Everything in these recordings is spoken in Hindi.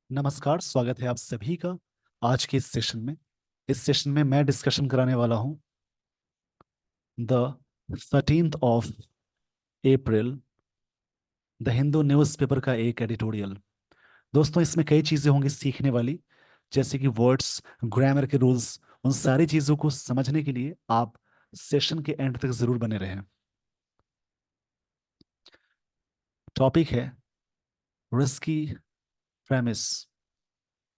नमस्कार, स्वागत है आप सभी का आज के इस सेशन में मैं डिस्कशन कराने वाला हूं the 13th of April the Hindu newspaper का एक एडिटोरियल। दोस्तों, इसमें कई चीज़ें होंगी सीखने वाली, जैसे कि वर्ड्स, ग्रामर के रूल्स। उन सारी चीज़ों को समझने के लिए आप सेशन के एंड तक जरूर बने रहें। टॉपिक है रिस्की प्रेमिस।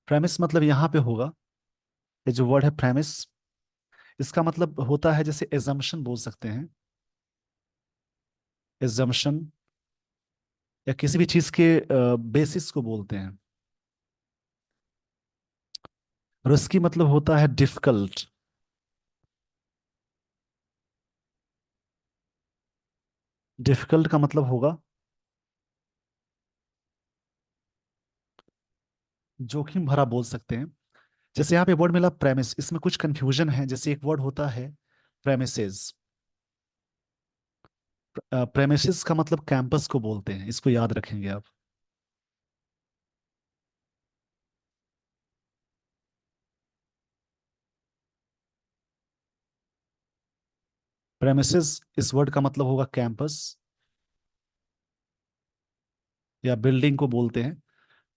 प्रेमिस मतलब यहाँ पे होगा, ये जो वर्ड है प्रेमिस, इसका मतलब होता है जैसे एजम्पशन बोल सकते हैं। एजम्पशन या किसी भी चीज के बेसिस को बोलते हैं। रिस्की मतलब होता है डिफिकल्ट। डिफिकल्ट का मतलब होगा जोखिम भरा बोल सकते हैं। जैसे यहाँ पे वर्ड मिला प्रेमिस, इसमें कुछ कंफ्यूजन है। जैसे एक वर्ड होता है प्रेमिसेस। प्रेमिसेस का मतलब कैंपस को बोलते हैं, इसको याद रखेंगे आप। प्रेमिसेस इस वर्ड का मतलब होगा कैंपस या बिल्डिंग को बोलते हैं।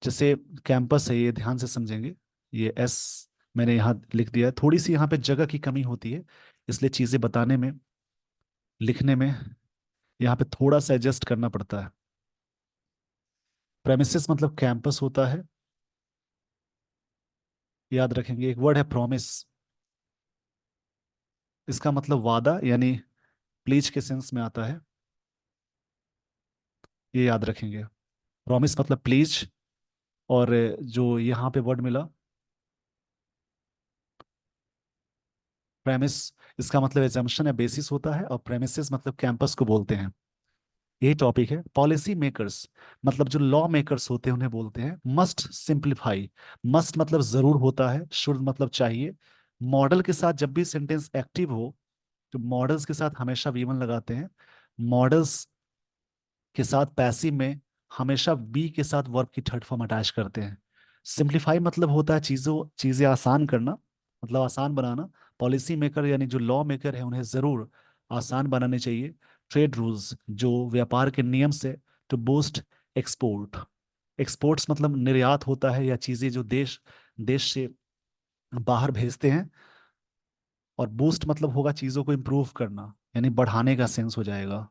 जैसे कैंपस है, ये ध्यान से समझेंगे। ये एस मैंने यहाँ लिख दिया है, थोड़ी सी यहाँ पे जगह की कमी होती है, इसलिए चीजें बताने में, लिखने में यहाँ पे थोड़ा सा एडजस्ट करना पड़ता है। प्रेमिसेस मतलब कैंपस होता है, याद रखेंगे। एक वर्ड है प्रॉमिस, इसका मतलब वादा यानी प्लीज के सेंस में आता है, ये याद रखेंगे। प्रॉमिस मतलब प्लीज। और जो यहाँ पे वर्ड मिला प्रेमिस, इसका मतलब एजम्पशन या बेसिस होता है, और प्रेमिसेस मतलब कैंपस को बोलते हैं। यही टॉपिक है। पॉलिसी मेकर्स मतलब जो लॉ मेकर्स होते हैं उन्हें बोलते हैं मस्ट सिंप्लीफाई। मस्ट मतलब जरूर होता है, शुड मतलब चाहिए। मॉडल के साथ जब भी सेंटेंस एक्टिव हो, तो मॉडल्स के साथ हमेशा वी1 लगाते हैं। मॉडल्स के साथ पैसिव में हमेशा बी के साथ वर्ब की थर्ड फॉर्म अटैच करते हैं। सिंप्लीफाई मतलब होता है चीजें आसान करना, मतलब आसान बनाना। पॉलिसी मेकर यानी जो लॉ मेकर है उन्हें जरूर आसान बनाने चाहिए। ट्रेड रूल्स जो व्यापार के नियम से, टू बूस्ट एक्सपोर्ट। एक्सपोर्ट्स मतलब निर्यात होता है, या चीजें जो देश देश से बाहर भेजते हैं। और बूस्ट मतलब होगा चीजों को इम्प्रूव करना, यानी बढ़ाने का सेंस हो जाएगा।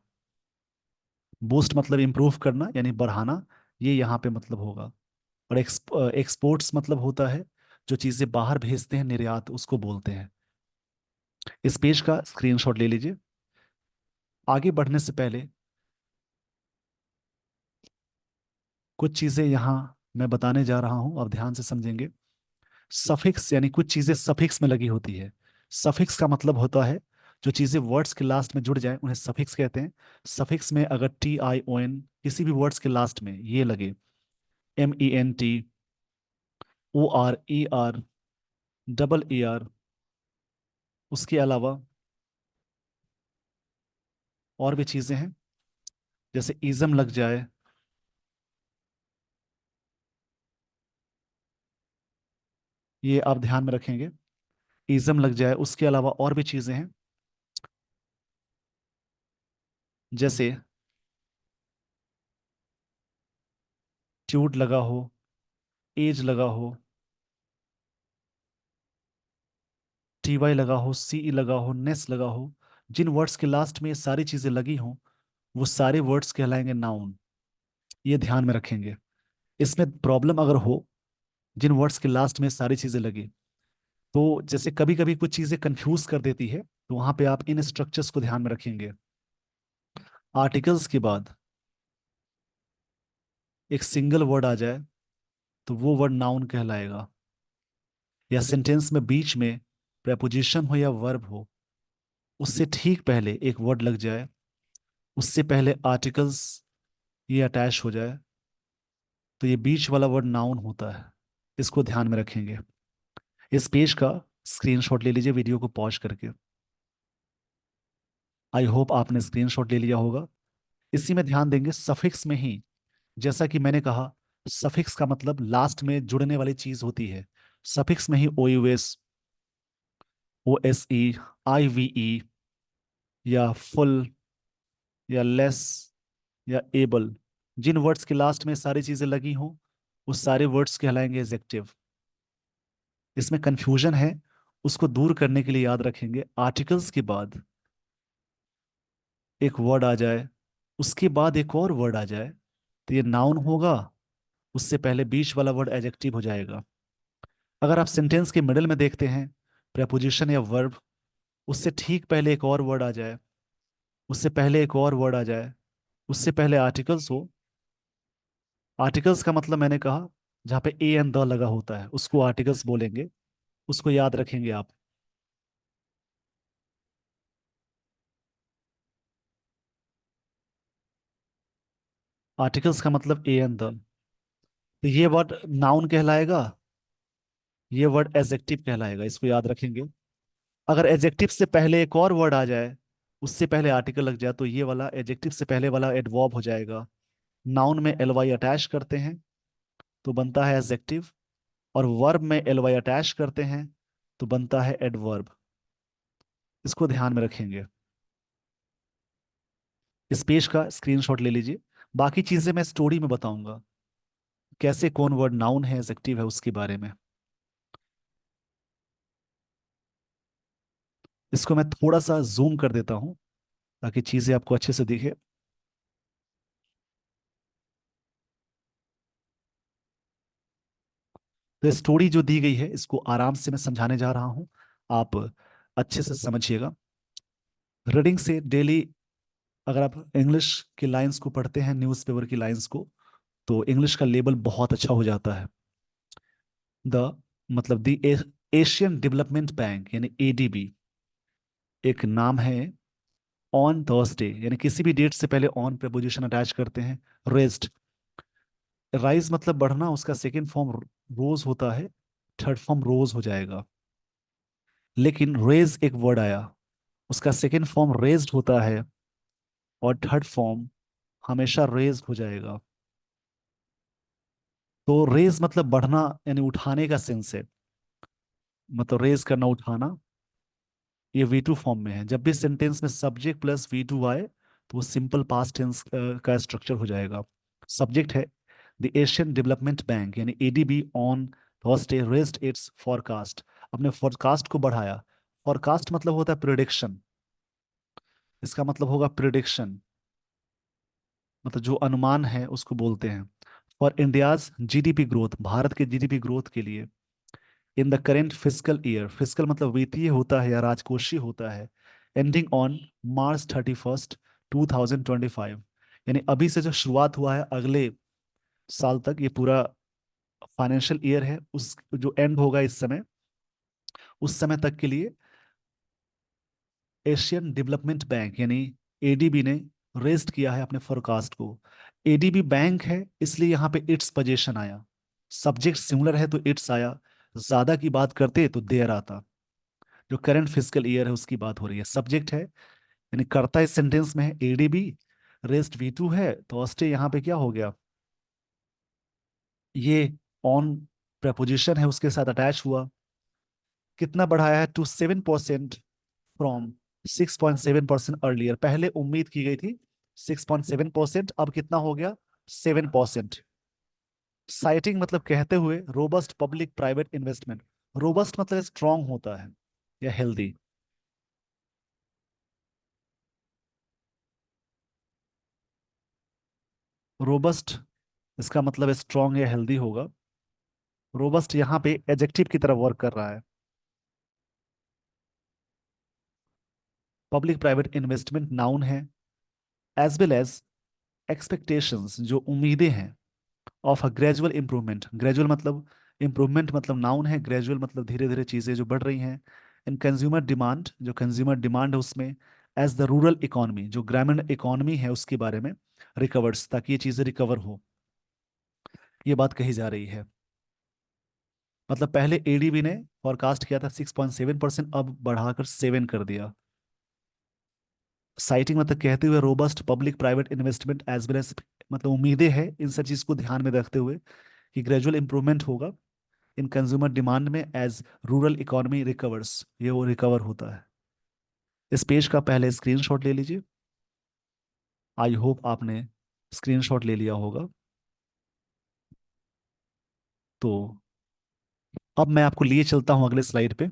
बूस्ट मतलब इम्प्रूव करना यानी बढ़ाना, ये यहाँ पे मतलब होगा। और एक्सपोर्ट्स मतलब होता है जो चीजें बाहर भेजते हैं, निर्यात उसको बोलते हैं। इस पेज का स्क्रीनशॉट ले लीजिए। आगे बढ़ने से पहले कुछ चीजें यहाँ मैं बताने जा रहा हूं, अब ध्यान से समझेंगे। सफिक्स यानी कुछ चीजें सफिक्स में लगी होती है। सफिक्स का मतलब होता है जो चीजें वर्ड्स के लास्ट में जुड़ जाए उन्हें सफिक्स कहते हैं। सफिक्स में अगर TION किसी भी वर्ड्स के लास्ट में ये लगे, MENT, OR, ER, ER, उसके अलावा और भी चीजें हैं, जैसे इज्म लग जाए, ये आप ध्यान में रखेंगे। इज्म लग जाए, उसके अलावा और भी चीजें हैं, जैसे ट्यूट लगा हो, एज लगा हो, TY लगा हो, CE लगा हो, नेस लगा हो। जिन वर्ड्स के लास्ट में ये सारी चीजें लगी हों, वो सारे वर्ड्स कहलाएंगे नाउन। ये ध्यान में रखेंगे। इसमें प्रॉब्लम अगर हो, जिन वर्ड्स के लास्ट में सारी चीजें लगी, तो जैसे कभी कभी कुछ चीजें कंफ्यूज कर देती है, तो वहां पे आप इन स्ट्रक्चर्स को ध्यान में रखेंगे। आर्टिकल्स के बाद एक सिंगल वर्ड आ जाए तो वो वर्ड नाउन कहलाएगा। या सेंटेंस में बीच में प्रेपोजिशन हो या वर्ब हो, उससे ठीक पहले एक वर्ड लग जाए, उससे पहले आर्टिकल्स ये अटैच हो जाए, तो ये बीच वाला वर्ड नाउन होता है। इसको ध्यान में रखेंगे। इस पेज का स्क्रीनशॉट ले लीजिए वीडियो को पॉज करके। आई होप आपने स्क्रीनशॉट ले लिया होगा। इसी में ध्यान देंगे, सफिक्स में ही, जैसा कि मैंने कहा, सफिक्स का मतलब लास्ट में जुड़ने वाली चीज होती है। सफिक्स में ही O U S, O S E, I V E, या फुल, या लेस, या एबल, जिन वर्ड्स के लास्ट में सारी चीजें लगी हों उस सारे वर्ड्स कहलाएंगे एडजेक्टिव। इसमें कंफ्यूजन है, उसको दूर करने के लिए याद रखेंगे आर्टिकल्स के बाद एक वर्ड आ जाए, उसके बाद एक और वर्ड आ जाए, तो ये नाउन होगा, उससे पहले बीच वाला वर्ड एडजेक्टिव हो जाएगा। अगर आप सेंटेंस के मिडिल में देखते हैं प्रेपोजिशन या वर्ब, उससे ठीक पहले एक और वर्ड आ जाए, उससे पहले एक और वर्ड आ जाए, उससे पहले आर्टिकल्स हो। आर्टिकल्स का मतलब मैंने कहा जहाँ पे ए एंड द लगा होता है उसको आर्टिकल्स बोलेंगे, उसको याद रखेंगे आप। आर्टिकल्स का मतलब ए एंड द, तो ये वर्ड नाउन कहलाएगा, ये वर्ड एडजेक्टिव कहलाएगा, इसको याद रखेंगे। अगर एडजेक्टिव से पहले एक और वर्ड आ जाए, उससे पहले आर्टिकल लग जाए, तो ये वाला एडजेक्टिव से पहले वाला एडवर्ब हो जाएगा। नाउन में एल वाई अटैच करते हैं तो बनता है एडजेक्टिव, और वर्ब में एल वाई अटैच करते हैं तो बनता है एडवर्ब। इसको ध्यान में रखेंगे। इस पेज का स्क्रीनशॉट ले लीजिए। बाकी चीजें मैं स्टोरी में बताऊंगा, कैसे कौन वर्ड नाउन है एडजेक्टिव है उसके बारे में। इसको मैं थोड़ा सा जूम कर देता हूं ताकि चीजें आपको अच्छे से दिखे। तो स्टोरी जो दी गई है इसको आराम से मैं समझाने जा रहा हूं, आप अच्छे से समझिएगा। रीडिंग से डेली, अगर आप इंग्लिश की लाइंस को पढ़ते हैं, न्यूज़पेपर की लाइंस को, तो इंग्लिश का लेवल बहुत अच्छा हो जाता है। द मतलब द एशियन डेवलपमेंट बैंक यानी एडीबी एक नाम है। ऑन थर्सडे यानी किसी भी डेट से पहले ऑन प्रपोजिशन अटैच करते हैं। रेज्ड, राइज मतलब बढ़ना, उसका सेकेंड फॉर्म रोज होता है, थर्ड फॉर्म रोज हो जाएगा। लेकिन रेज एक वर्ड आया, उसका सेकेंड फॉर्म रेज्ड होता है और थर्ड फॉर्म हमेशा रेज हो जाएगा। तो रेज मतलब बढ़ना यानी उठाने का सेंस है, मतलब रेज करना, उठाना। ये वी टू फॉर्म में है। जब भी सेंटेंस में सब्जेक्ट प्लस वी टू आए तो वो सिंपल पास्ट टेंस का स्ट्रक्चर हो जाएगा। सब्जेक्ट है द एशियन डेवलपमेंट बैंक यानी ADB on Thursday raised it's forecast, अपने फॉरकास्ट को बढ़ाया। फॉरकास्ट मतलब होता है प्रिडिक्शन, इसका मतलब होगा प्रिडिक्शन, मतलब जो अनुमान है उसको बोलते हैं। For India's GDP growth, Bharat के जीडीपी ग्रोथ के लिए। In the current physical year, physical मतलब वित्तीय होता है या राजकोषीय होता है, एंडिंग ऑन March 31, 2025, यानी अभी से जो शुरुआत हुआ है अगले साल तक, ये पूरा फाइनेंशियल ईयर है, उस जो एंड होगा इस समय, उस समय तक के लिए एशियन डेवलपमेंट बैंक यानी एडीबी ने रेस्ट किया है अपने फोरकास्ट को। एडीबी बैंक है इसलिए यहाँ पे इट्स पोजीशन आया। सब्जेक्ट सिमिलर है तो इट्स आया, ज्यादा की बात करते तो देयर आता। जो करंट फिजिकल ईयर है उसकी बात हो रही है, सब्जेक्ट है यानी कर्ता इस सेंटेंस में है एडीबी, रेस्ट वी टू है, तो ऑस्टे यहाँ पे क्या हो गया, ये ऑन प्रपोजिशन है उसके साथ अटैच हुआ। कितना बढ़ाया है, टू 7% फ्रॉम 6.7% अर्लियर, पहले उम्मीद की गई थी 6.7%, अब कितना हो गया 7%। साइटिंग मतलब कहते हुए robust public private investment, robust मतलब स्ट्रांग होता है या हेल्दी। रोबस्ट इसका मतलब स्ट्रांग या हेल्दी होगा। रोबस्ट यहाँ पे एडजेक्टिव की तरह वर्क कर रहा है। पब्लिक प्राइवेट इन्वेस्टमेंट नाउन है, एज वेल एज एक्सपेक्टेशंस जो उम्मीदें हैं, of a gradual improvement, gradual मतलब इंप्रूवमेंट मतलब नाउन है, ग्रेजुअल मतलब धीरे धीरे चीजें जो बढ़ रही हैं। इन कंज्यूमर डिमांड, जो कंज्यूमर डिमांड है उसमें, एज द रूरल इकोनॉमी जो ग्रामीण इकोनॉमी है उसके बारे में, रिकवर्स ताकि ये चीजें रिकवर हो, ये बात कही जा रही है। मतलब पहले एडीबी ने फॉरकास्ट किया था 6.7%, अब बढ़ाकर 7 कर दिया। साइटिंग मतलब कहते हुए robust public private investment as well as मतलब उम्मीदें हैं इन सब चीज को ध्यान में रखते हुए कि ग्रेजुअल इंप्रूवमेंट होगा इन कंज्यूमर डिमांड में एज रूरल इकोनॉमी रिकवर्स, ये वो रिकवर होता है। इस पेज का पहले स्क्रीनशॉट ले लीजिए। आई होप आपने स्क्रीनशॉट ले लिया होगा। तो अब मैं आपको लिए चलता हूं अगले स्लाइड पे।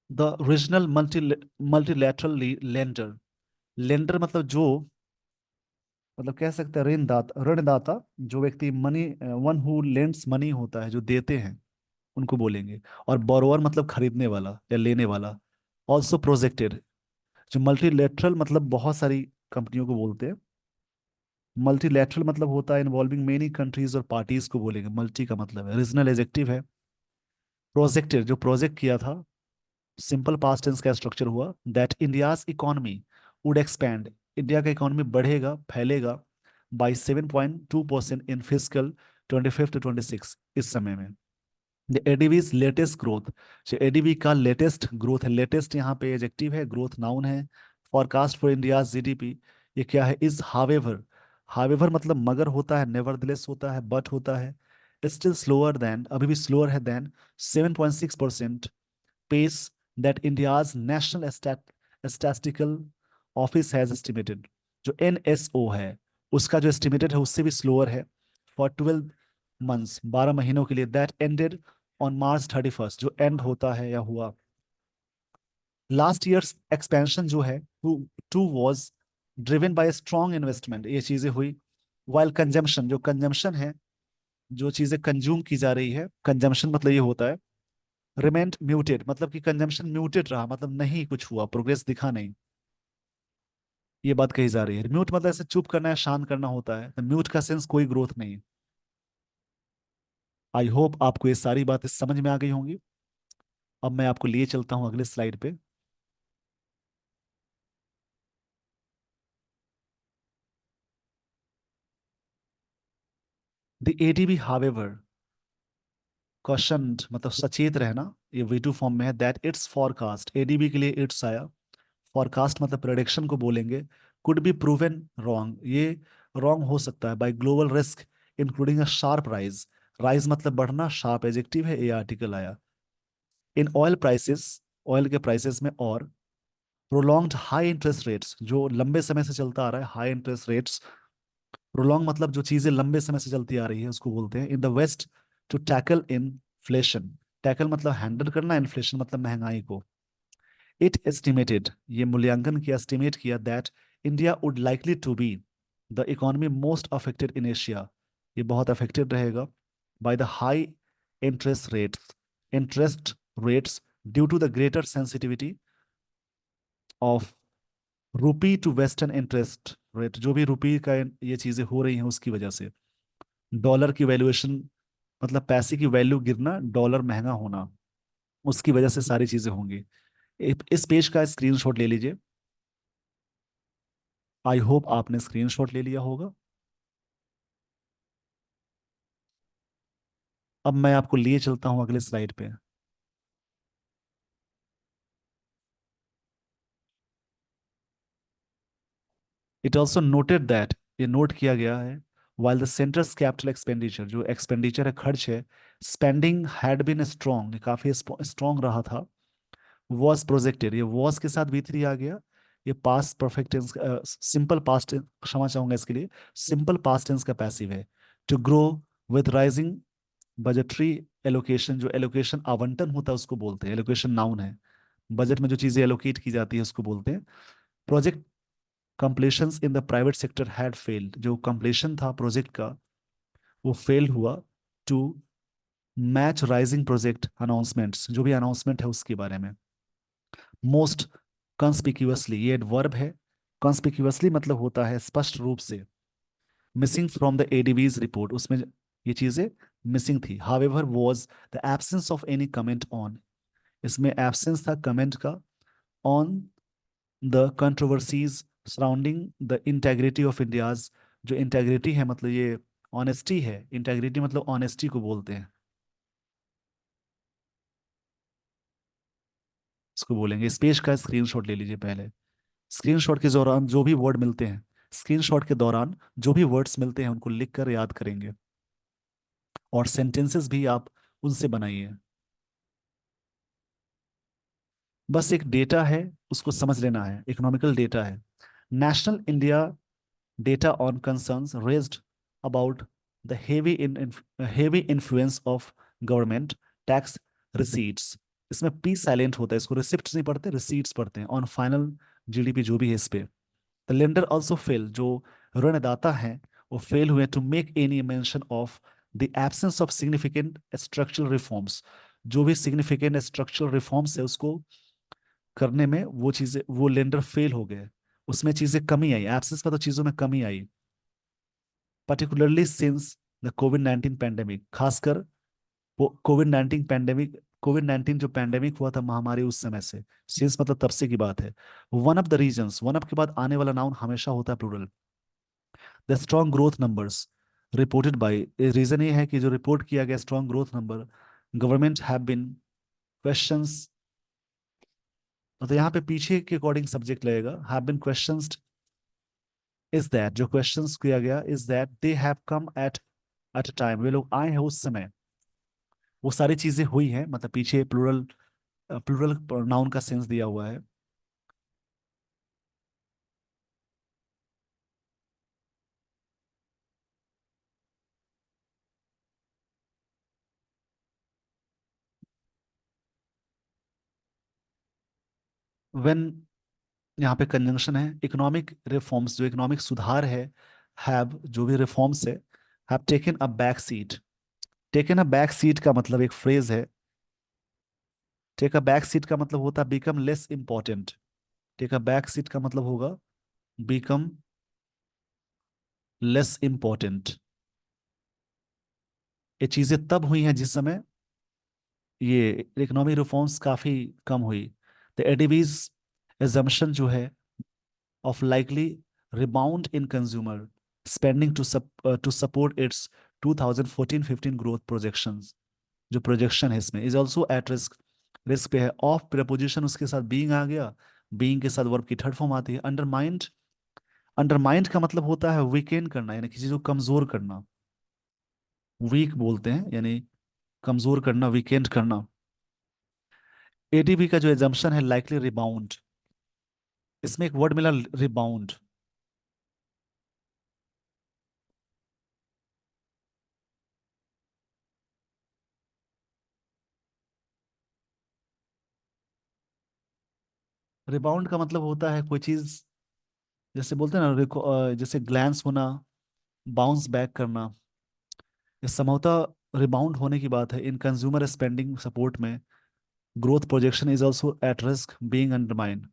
The regional multilateral lender. Lender मतलब जो, मतलब कह सकते हैं ऋणदाता, ऋणदाता जो व्यक्ति money, one who lends money होता है, जो देते हैं उनको बोलेंगे। और बोरोवर मतलब खरीदने वाला या लेने वाला। ऑल्सो प्रोजेक्टेड, जो मल्टीलेटरल मतलब बहुत सारी कंपनियों को बोलते हैं। मल्टीलेटरल मतलब होता है इन्वॉल्विंग मेनी कंट्रीज और पार्टीज को बोलेंगे। मल्टी का मतलब है, रीजनल एडजेक्टिव है। प्रोजेक्टेड, जो प्रोजेक्ट किया था। सिंपल पास्ट टेंस का स्ट्रक्चर हुआ that India's economy would expand, India का इकोनॉमी बढ़ेगा, फैलेगा बाई 7.2% इन फिजिकल 25 to 26, इस समय में। द एडीवीज लेटेस्ट ग्रोथ, जो एडीवी का लेटेस्ट ग्रोथ है, लेटेस्ट यहाँ पे एडजेक्टिव है, ग्रोथ नाउन है। फॉरकास्ट फॉर इंडिया जीडीपी, ये क्या है, इज हावेवर। हावेवर मतलब मगर होता है, नेवरदलेस होता है, बट होता है। स्टिल स्लोअर देन, अभी भी स्लोअर है than 7.6% pace that India's national statistical office has estimated. जो एनएसओ है उसका जो एस्टिमेटेड है उससे भी स्लोअर है फॉर 12 मंथ्स, 12 महीनों के लिए, दैट एंडेड ऑन March 31, जो एंड होता है या हुआ। लास्ट ईयर्स एक्सपेंशन जो है two two was driven by strong investment, ये चीजें हुई। वाइल कंजम्पशन, जो कंजम्पशन है, जो चीजें कंज्यूम की जा रही है, कंजम्पशन मतलब ये होता है। रिमेंट म्यूटेड, मतलब कि कंजम्पशन म्यूटेड रहा, मतलब नहीं कुछ हुआ, प्रोग्रेस दिखा नहीं, ये बात कही जा रही है। म्यूट मतलब ऐसे चुप करना है, शांत करना होता है, म्यूट का सेंस कोई ग्रोथ नहीं। आई होप आपको ये सारी बातें समझ में आ गई होंगी। अब मैं आपको लिए चलता हूं अगले स्लाइड पे। द एडीबी हावेवर, क्वेश्चन मतलब सचेत रहना, ये वी टू फॉर्म में है, दैट इट्स फॉरकास्ट, एडीबी के लिए इट्स आया। फॉरकास्ट मतलब प्रेडिक्शन को बोलेंगे। कुड बी प्रूवन रॉन्ग, ये रॉन्ग हो सकता है, by global risk including a sharp rise. Rise मतलब बढ़ना, शार्प एडजेक्टिव है, ये आर्टिकल आया। इन ऑयल प्राइसेस, ऑयल के प्राइसेस में, और प्रोलॉन्ग्ड हाई इंटरेस्ट रेट्स, जो लंबे समय से चलता आ रहा है, हाई इंटरेस्ट रेट्स। प्रोलॉन्ग मतलब जो चीजें लंबे समय से चलती आ रही है उसको बोलते हैं। In the West to tackle inflation, tackle मतलब हैंडल करना, इन्फ्लेशन मतलब महंगाई को। इट एस्टिमेटेड, ये मूल्यांकन किया, एस्टिमेट किया, that India would likely to be the economy most affected in Asia, ये बहुत अफेक्टेड रहेगा by the high interest rates due to the greater sensitivity of rupee to western interest rate, जो भी रूपी का ये चीजें हो रही हैं उसकी वजह से। डॉलर की वैल्यूएशन मतलब पैसे की वैल्यू गिरना, डॉलर महंगा होना, उसकी वजह से सारी चीजें होंगी। इस पेज का स्क्रीनशॉट ले लीजिए। आई होप आपने स्क्रीनशॉट ले लिया होगा। अब मैं आपको लिए चलता हूं अगले स्लाइड पे। इट ऑल्सो नोटेड दैट, ये नोट किया गया है, while the centres capital expenditure, जो एक्सपेंडिचर है, खर्च है, स्पेंडिंग हैड बीन स्ट्रॉन्ग, काफी स्ट्रॉन्ग रहा था। वॉज प्रोजेक्टेड, ये वॉज के साथ V3 आ गया। ये past perfect tense, simple past, क्षमा चाहूंगा इसके लिए, सिंपल पास्ट टेंस का पैसिव है। To grow with rising budgetary allocation, जो एलोकेशन आवंटन होता है उसको बोलते हैं, एलोकेशन नाउन है। बजट में जो चीजें एलोकेट की जाती है उसको बोलते हैं। Project completions in the private sector had failed, जो कंप्लीशन था प्रोजेक्ट का वो फेल हुआ। To match rising project announcements, जो भी अनाउंसमेंट है उसके बारे में। मोस्ट कंस्पिक्यूअसली, ये वर्ब है। कंस्पिक्यूअसली मतलब होता है स्पष्ट रूप से। मिसिंग फ्रॉम द एडीवीज रिपोर्ट, उसमें ये चीजें मिसिंग थी। However was the absence of any comment on, इसमें एब्सेंस था कमेंट का, on the controversies surrounding the integrity of India's, जो इंटेग्रिटी है मतलब ये ऑनेस्टी है, इंटेग्रिटी मतलब ऑनेस्टी को बोलते हैं। इसको बोलेंगे। इस पेज का स्क्रीनशॉट ले लीजिए पहले। स्क्रीनशॉट के दौरान जो भी वर्ड मिलते हैं, स्क्रीनशॉट के दौरान जो भी वर्ड्स मिलते हैं उनको लिख कर याद करेंगे, और सेंटेंसेस भी आप उनसे बनाइए। बस एक डेटा है, उसको समझ लेना है, इकोनॉमिकल डेटा है। National India data on concerns raised about the heavy influence of government tax receipts. इसमें पी साइलेंट होता है, इसको रिसिप्ट नहीं पढ़ते, रिसीट्स पढ़ते हैं, ऑन फाइनल जीडीपी जो भी है इस पे। द लेंडर ऑल्सो फेल, जो ऋणदाता हैं वो फेल हुए to make any mention of the absence of significant structural reforms. जो भी सिग्निफिकेंट स्ट्रक्चरल रिफॉर्म्स है उसको करने में वो चीजें, वो लेंडर फेल हो गए, उसमें चीजें कमी आई, एब्सेंस मतलब चीजों में कमी आई। Particularly since the covid 19 pandemic, खासकर वो कोविड 19 जो पैंडेमिक हुआ था महामारी, उस समय से, सिंस मतलब तब से की बात है। One of the reasons, one of के बाद आने वाला नाउन हमेशा होता है plural. The strong growth numbers reported by, reason ये है कि जो रिपोर्ट किया गया strong growth number, government have been questions, तो यहाँ पे पीछे के अकॉर्डिंग सब्जेक्ट लगेगा, have been questions is that, जो क्वेश्चंस किया गया is that they have come at a time, वे लोग आए हैं उस समय, वो सारी चीजें हुई हैं, मतलब पीछे प्लूरल, प्लूरल नाउन का सेंस दिया हुआ है। व्हेन, यहाँ पे कंजंक्शन है, इकोनॉमिक रिफॉर्म्स, जो इकोनॉमिक सुधार है, हैव जो भी रिफॉर्म्स है, have taken a back seat. Taken a back seat का मतलब एक फ्रेज है, टेक अ बैक सीट का मतलब होता है become less important. Take a back seat का मतलब होगा बिकम लेस इंपॉर्टेंट। ये चीजें तब हुई हैं जिस समय ये इकोनॉमिक रिफॉर्म्स काफी कम हुई। द एडीबीज एजम्पशन जो है of likely rebound in consumer spending to support its 2014-15 growth projections। जो प्रोजेक्शन है इसमें is also at risk, risk पे है। ऑफ प्रपोजिशन उसके साथ बीइंग आ गया, बीइंग के साथ वर्ब की थर्ड फॉर्म आती है। अंडरमाइंड, अंडरमाइंड का मतलब होता है वीकेंड करना, यानी किसी को कमजोर करना, वीक बोलते हैं, यानी कमजोर करना, वीकेंड करना। एडीबी का जो एजम्पशन है लाइकली रिबाउंड, इसमें एक वर्ड मिला रिबाउंड। रिबाउंड का मतलब होता है कोई चीज, जैसे बोलते हैं ना जैसे ग्लैंस होना, बाउंस बैक करना, ये संभवतः रिबाउंड होने की बात है। इन कंज्यूमर स्पेंडिंग सपोर्ट में growth projection is also at risk being undermined.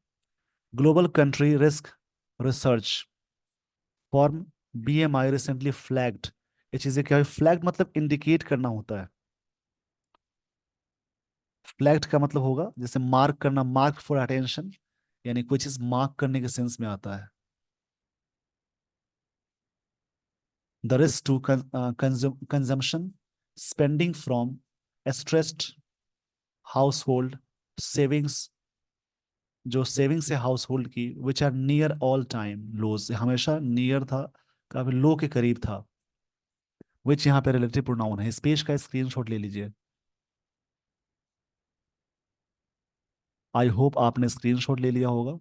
Global country risk research form BMI recently flagged. ये चीजें क्या है, फ्लैग्ड मतलब इंडिकेट करना होता है। फ्लैग्ड का मतलब होगा जैसे मार्क करना, मार्क फॉर अटेंशन, यानी कोई चीज मार्क करने के सेंस में आता है। The risk to consumption spending from stressed household savings, जो सेविंग्स है हाउस होल्ड की, which are near all time lows, हमेशा नियर था, काफी लो के करीब था। विच यहाँ पे रिलेटिव प्रोनाउन है। इस पेज का स्क्रीनशॉट ले लीजिए। आई होप आपने स्क्रीनशॉट ले लिया होगा।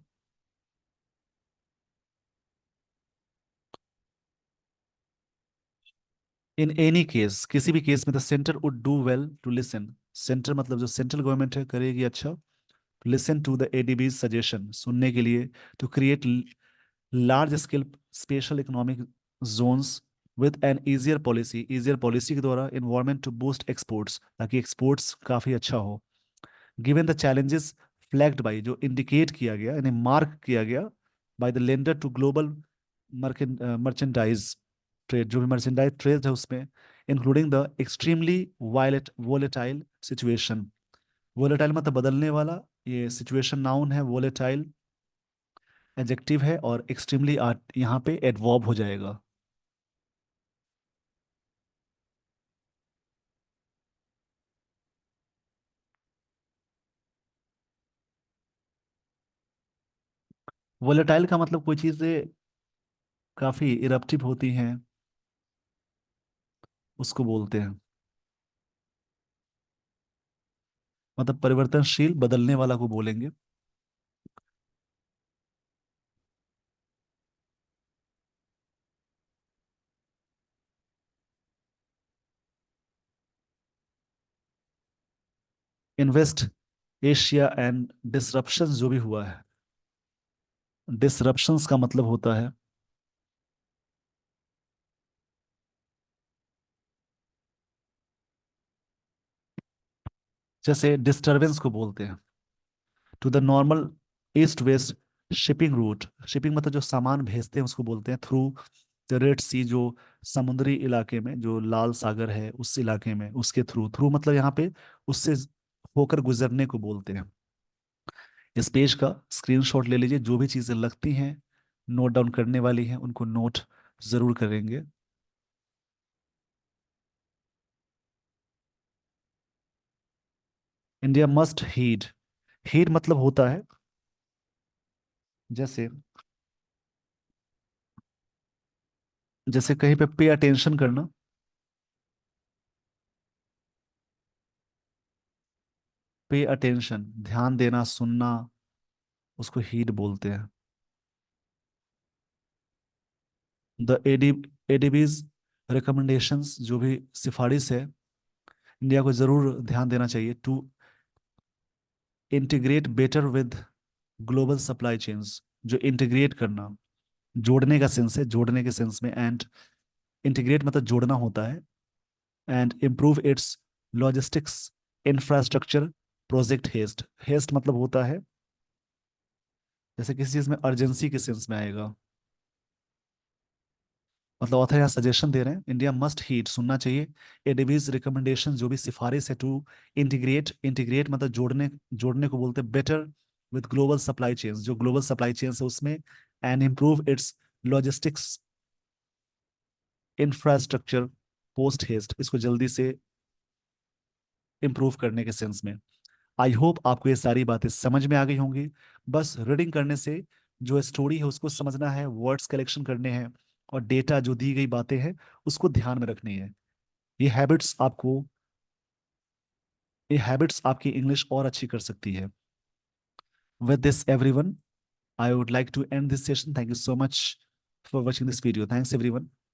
इन एनी केस, किसी भी केस में the centre would do well to listen, centre मतलब जो सेंट्रल गवर्नमेंट है करेगी अच्छा, listen to the ADB suggestion, सुनने के लिए, to create large scale special economic zones with an easier policy, easier policy के द्वारा इन्वायरमेंट टू बूस्ट एक्सपोर्ट्स, ताकि एक्सपोर्ट्स काफ़ी अच्छा हो। Given the challenges flagged by, जो इंडिकेट किया गया यानी मार्क किया गया, by the lender to global merchandise trade, जो भी मर्चेंडाइज ट्रेड है उसमें, including the extremely violent volatile situation. Volatile मतलब बदलने वाला, ये सिचुएशन नाउन है, वोलेटाइल एडजेक्टिव है, और एक्सट्रीमली आर्ट यहाँ पे एडवर्ब हो जाएगा। वोलेटाइल का मतलब कोई चीजें काफी इरप्टिव होती हैं, उसको बोलते हैं। मतलब परिवर्तनशील, बदलने वाला को बोलेंगे। इन्वेस्ट एशिया एंड डिसरप्शंस जो भी हुआ है, डिसरप्शंस का मतलब होता है, जैसे डिस्टरबेंस को बोलते हैं, to the normal east west shipping route. Shipping मतलब जो सामान भेजते हैं उसको बोलते हैं, थ्रू द रेड सी, जो समुद्री इलाके में, जो लाल सागर है उस इलाके में, उसके थ्रू, थ्रू मतलब यहाँ पे उससे होकर गुजरने को बोलते हैं। इस पेज का स्क्रीनशॉट ले लीजिए, जो भी चीजें लगती हैं नोट डाउन करने वाली हैं उनको नोट जरूर करेंगे। इंडिया मस्ट हीड, हीड मतलब होता है, जैसे जैसे कहीं पे पे अटेंशन करना, पे अटेंशन, ध्यान देना, सुनना, उसको हीड बोलते हैं। द एडीबीज रिकमेंडेशंस, जो भी सिफारिश है, इंडिया को जरूर ध्यान देना चाहिए, to integrate better with global supply chains. जो इंटीग्रेट करना, जोड़ने का सेंस है, जोड़ने के सेंस में, एंड इंटीग्रेट मतलब जोड़ना होता है, and improve its logistics infrastructure project haste. Haste मतलब होता है जैसे किसी चीज में अर्जेंसी के सेंस में आएगा। मतलब ऑथर यहाँ सजेशन दे रहे हैं, इंडिया मस्ट हीट, सुनना चाहिए, एडीबीज रिकमेंडेशन, जो भी सिफारिश है, टू इंटीग्रेट, इंटीग्रेट मतलब जोड़ने, जोड़ने को बोलते हैं, better with global supply chains, जो ग्लोबल सप्लाई चेन्स है उसमें, and improve its logistics infrastructure post haste, इसको जल्दी से इम्प्रूव करने के सेंस में। आई होप आपको ये सारी बातें समझ में आ गई होंगी। बस रीडिंग करने से जो स्टोरी है उसको समझना है, वर्ड्स कलेक्शन करने हैं, और डेटा जो दी गई बातें हैं उसको ध्यान में रखनी है। ये हैबिट्स आपको, ये हैबिट्स आपकी इंग्लिश और अच्छी कर सकती है। With this everyone, I would like to end this session. Thank you so much for watching this video. Thanks everyone.